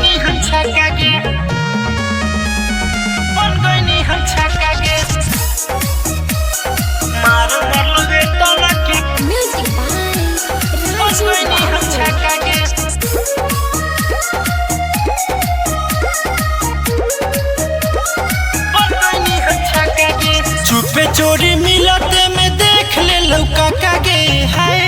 गईनी हम छक्का के, बन गईनी हम छक्का के, मार मरलो बेटा के, Music by बन गईनी हम छक्का के। चुपे चोरी मिलते में देख ले लौका कागे, हाय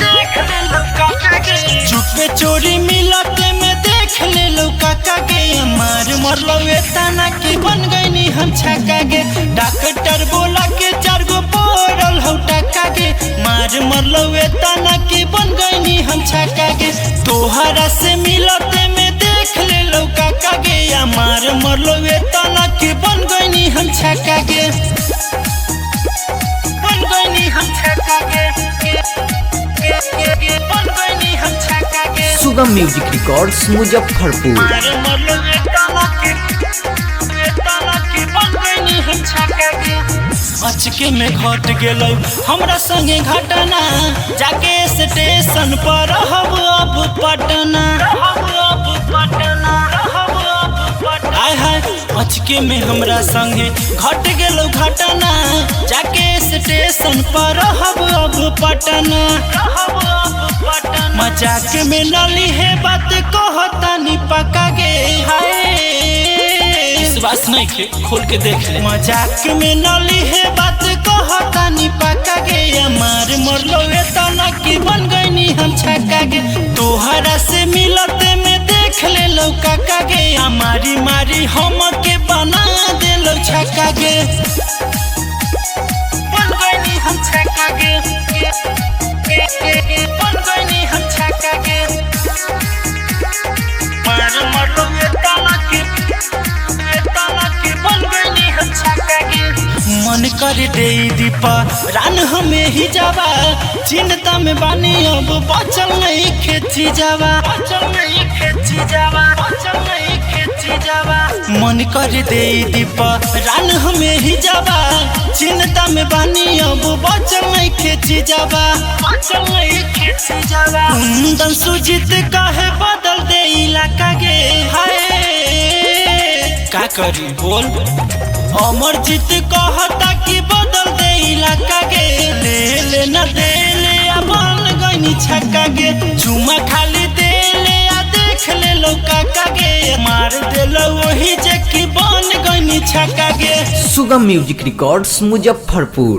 देख ले लौका कागे। चुपे चोरी मिलते में देख ले लौका कागे, मार मरलो तना की बन गईनी हम छक्का गे। डॉक्टर बोला के 4 गो पड़ल हौ टक्का गे, मार मरलो तना की बन गईनी हम छक्का गे। तोहरा से मिलते में देख ले लौका कागे, मार मरलो तना की बन गईनी हम छक्का के, बन गईनी हम छक्का के, बन गईनी हम छक्का के। सुगम म्यूजिक रिकॉर्ड्स मुजफ्फरपुर। मार मरलो तना की बन गईनी हम छक्का के। अचके में घट गेलो हमरा संगे घटना, जाके स्टेशन पर रहब अब पटना, आय हाय अचके में हमरा संगे घट गेलो घटना, जाके स्टेशन पर रहब अब पटना। मजाक में नली है बात कहतानी पक्का गे, हाय विश्वास नहीं के खोल के देख ले। मजाक में नली है बात कहतानी पक्का गे, मार मरलो तना की बन गईनी हम छक्का गे। तोहरा से मिलते में देख ले लौका कागे, मारी मारी हम के बना दे लो छक्का गे, बन गईनी हम छक्का गे, बन गईनी हम छक्का गे। मार मरलो तना की बन गईनी हम छक्का गे। मन कर दे दीपा रान हमें ही जावा, चिंता में बानी अब बचल नहीं खेची जावा, बचल नहीं खेची जावा, बचल नहीं खेची जावा। मन कर दे दीपा रान हमें ही जावा, चिंता में बानी अब बचल नहीं खेची जावा, बचल नहीं खेची जावा। कुंदन सुजीत काहे बदल दे इलाका गे, हाय का करी बोल। अमरजीत कहता कि बदल दे इलाका गे, ले ले न दे ले बन गईनी छक्का गे। चुमा खाली दे ले देख ले लौका कागे, मार दे लो वही जे कि बन गईनी छक्का गे। सुगम म्यूजिक रिकॉर्ड्स मुजफ्फरपुर।